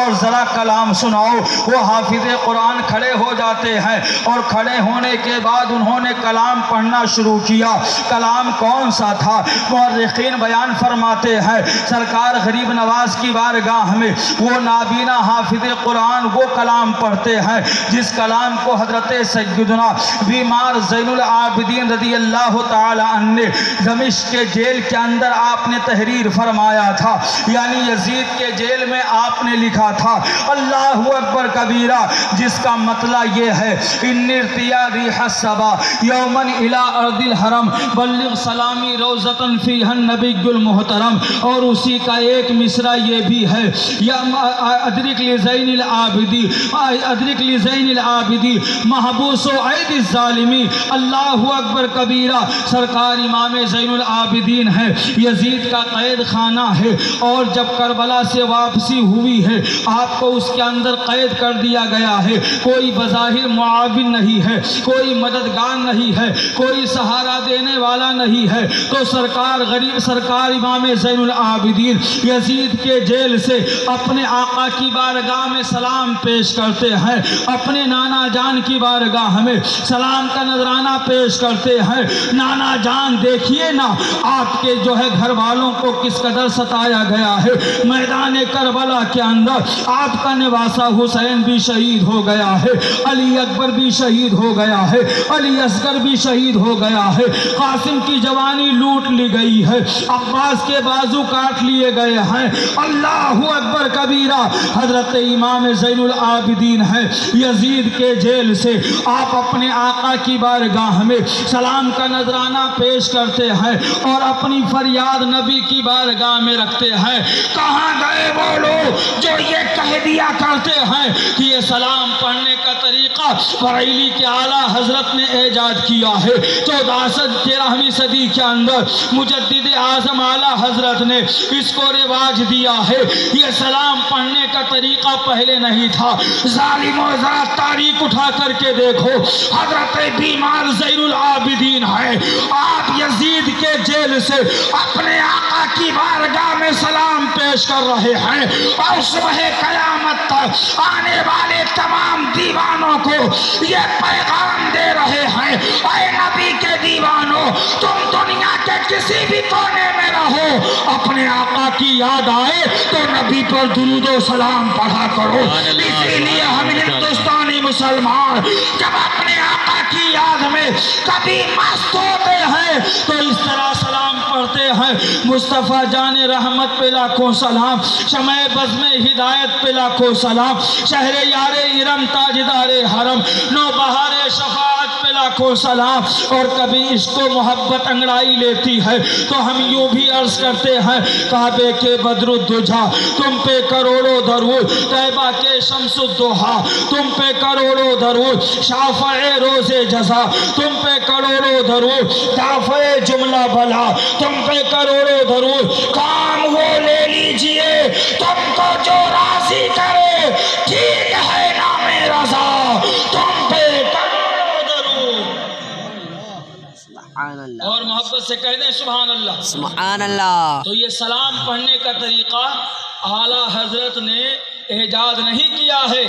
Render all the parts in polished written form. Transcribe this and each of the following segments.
اور ذرا کلام سناؤ۔ وہ حافظ قرآن کھڑے ہو جاتے ہیں اور کھڑے ہونے کے بعد انہوں نے کلام پڑھنا شروع کیا۔ کلام کون سا تھا؟ مورخین بیان فرماتے ہیں سرکار غریب نواز کی بارگاہ میں وہ نابینا حافظ قرآن وہ کلام پڑھتے ہیں جس کلام کو حضرت سیدنا بیمار زین العابدین رضی اللہ تعالی عنہ نے دمشق کے جیل کے اندر آپ نے تحریر فرمایا تھا، یعنی یزید کے جیل میں آپ نے لکھا تھا اللہ اکبر کبیرہ، جس کا مطلب یہ ہے ان ارتیا ریح الصبا یوما الی ارض الحرم بلغ سلامی روزتن فیہ النبی المحترم۔ اور اسی کا ایک مصرع یہ بھی ہے یا ادرک لزین العابدی ادرک لزین العابدی محبوس و عید الظالمی۔ اللہ اکبر کبیرہ، سرکار امام زین العابدین ہے، یزید کا قید خانہ ہے، اور جب کربلا سے واپسی ہوئی ہے آپ کو اس کے اندر قید کر دیا گیا ہے، کوئی بظاہر معاون نہیں ہے، کوئی مددگار نہیں ہے، کوئی سہارا دینے والا نہیں ہے، تو سرکار امام زین العابدین یزید کے جیل سے اپنے آقا کی بارگاہ میں سلام پیش کرتے ہیں، اپنے نانا جان کی بارگاہ میں سلام کا نذرانہ پیش کرتے ہیں۔ نانا جان دیکھیے نا آپ کے جو ہے گھر والوں کو کس قدر ستایا گیا ہے، میدان کربلا کے اندر آپ کا نواسہ حسین بھی شہید ہو گیا ہے، علی اکبر بھی شہید ہو گیا ہے، علی اصغر بھی شہید ہو گیا ہے، قاسم کی جوانی لوٹ لی گئی ہے، عباس کے بازو کاٹ لیے گئے ہیں۔ اللہ اکبر کبیرہ، حضرت امام زین العابدین ہے، یزید کے جیل سے آپ اپنے آقا کی بارگاہ میں سلام کا نذرانہ پیش کرتے ہیں اور اپنی فریاد نبی کی بارگاہ میں رکھتے ہیں۔ کہاں گئے وہ لوگ جو یہ کہہ دیا کرتے ہیں کہ یہ سلام پڑھنے کا طریقہ بریلی کے اعلیٰ حضرت نے ایجاد کیا ہے، 13ویں صدی کے اندر مجدد اعظم اعلیٰ حضرت نے اس کو رواج دیا ہے۔ یہ سلام پڑھنے کا طریقہ پہلے نہیں تھا۔ ظالموں ذرا تاریخ اٹھا کر کے دیکھو، حضرت بیمار زین العابدین ہے، آپ یزید کے جیل سے اپنے آقا کی بارگاہ میں سلام پیش کر رہے ہیں، اور صبح قیامت تک آنے والے تمام دیوانوں کو یہ پیغام دے رہے ہیں، اے نبی کے دیوانوں، تم دنیا کے کسی بھی کونے میں رہو، اپنے آقا کی یاد آئے تو نبی پر درود و سلام پڑھا کرو۔ اسی لیے ہم ہندوستانی مسلمان جب اپنے آقا کی یاد میں کبھی مست ہوتے ہیں تو اس طرح سلام پڑھتے ہیں، مصطفیٰ جان رحمت پہ لاکھوں سلام، شمع بزم ہدایت پہ لاکھوں سلام، شہر یار ارم تاجدار حرم، نو بہار شفاعت پہ لاکھوں سلام۔ اور کبھی عشق و محبت انگڑائی لیتی ہے تو ہم یوں بھی عرض کرتے ہیں، کعبے کے بدر الدجا تم پہ کروڑوں درود، طیبہ کے شمس الضحا تم پہ کروڑوں درود، شافع روز جزا تم پہ کروڑوں درود، دافع جملہ بلا تم پہ کروڑوں درود، کام وہ لے لیجئے تم کو جو راضی کرے، ٹھیک ہے نام رضا تم پہ کروڑوں درود۔ اور محبت سے کہہ دیں سبحان اللہ، سبحان اللہ۔ تو یہ سلام پڑھنے کا طریقہ اعلیٰ حضرت نے ایجاد نہیں کیا ہے،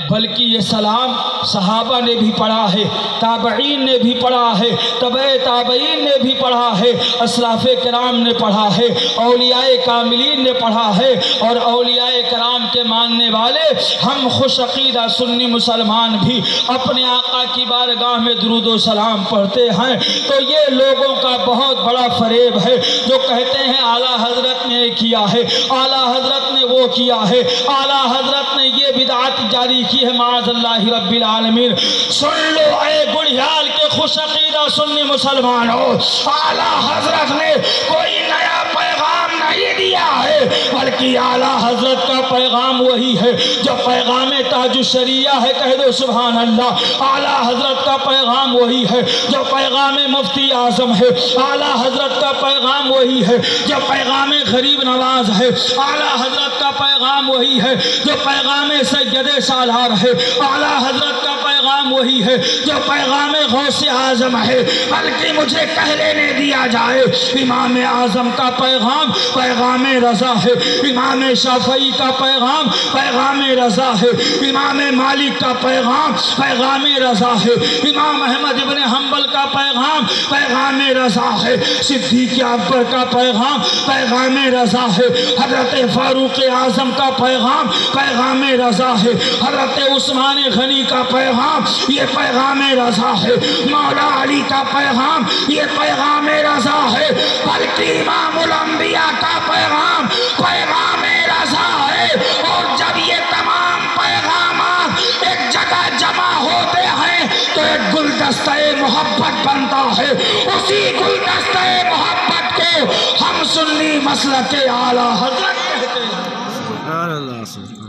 بلکہ یہ سلام صحابہ نے بھی پڑھا ہے، تابعین نے بھی پڑھا ہے، تبع تابعین نے بھی پڑھا ہے، اسلاف کرام نے پڑھا ہے، اولیاء کاملین نے پڑھا ہے، اور اولیاء کرام کے ماننے والے ہم خوش عقیدہ سنی مسلمان بھی اپنے آقا کی بارگاہ میں درود و سلام پڑھتے ہیں۔ تو یہ لوگوں کا بہت بڑا فریب ہے جو کہتے ہیں اعلیٰ حضرت نے یہ کیا ہے، اعلیٰ حضرت نے وہ کیا ہے، اعلیٰ حضرت نے یہ بدعت جاری کی ہے، معاذ اللہ رب العالمین۔ سن لو اے گڑھیال کے خوش عقیدہ سنی مسلمانوں، اعلیٰ حضرت نے کوئی نیا پیغام نہیں دیا ہے، بلکہ اعلیٰ حضرت کا پیغام وہی ہے جو پیغام تاج الشریعہ ہے، کہہ دو سبحان اللہ۔ اعلیٰ حضرت کا پیغام وہی ہے جو پیغام مفتی اعظم ہے، اعلیٰ حضرت کا پیغام وہی ہے جو پیغام غریب نواز ہے، اعلیٰ حضرت کا پیغام وہی ہے جو پیغام سید سالار ہے، اعلیٰ حضرت کا پیغام وہی ہے جو پیغام غوث اعظم ہے۔ بلکہ مجھے کہہ لینے دیا جائے، امام اعظم کا پیغام پیغام رضا ہے، امام شافعی کا پیغام پیغام رضا ہے، امام مالک کا پیغام پیغام رضا ہے، امام احمد ابن حنبل کا پیغام پیغام رضا ہے، صدیق اکبر کا پیغام پیغام رضا ہے، حضرت فاروق اعظم کا پیغام پیغام رضا ہے، حضرت عثمان غنی کا پیغام یہ پیغام رضا ہے، مولا علی کا پیغام یہ پیغام رضا ہے، بلکہ امام الانبیاء کا پیغام پیغام رضا ہے۔ اور جب یہ تمام پیغامات ایک جگہ جمع ہوتے ہیں تو ایک گلدستہ محبت بنتا ہے، اسی گلدستہ محبت کو ہم سنی مسلک اعلیٰ حضرت کہتے ہیں۔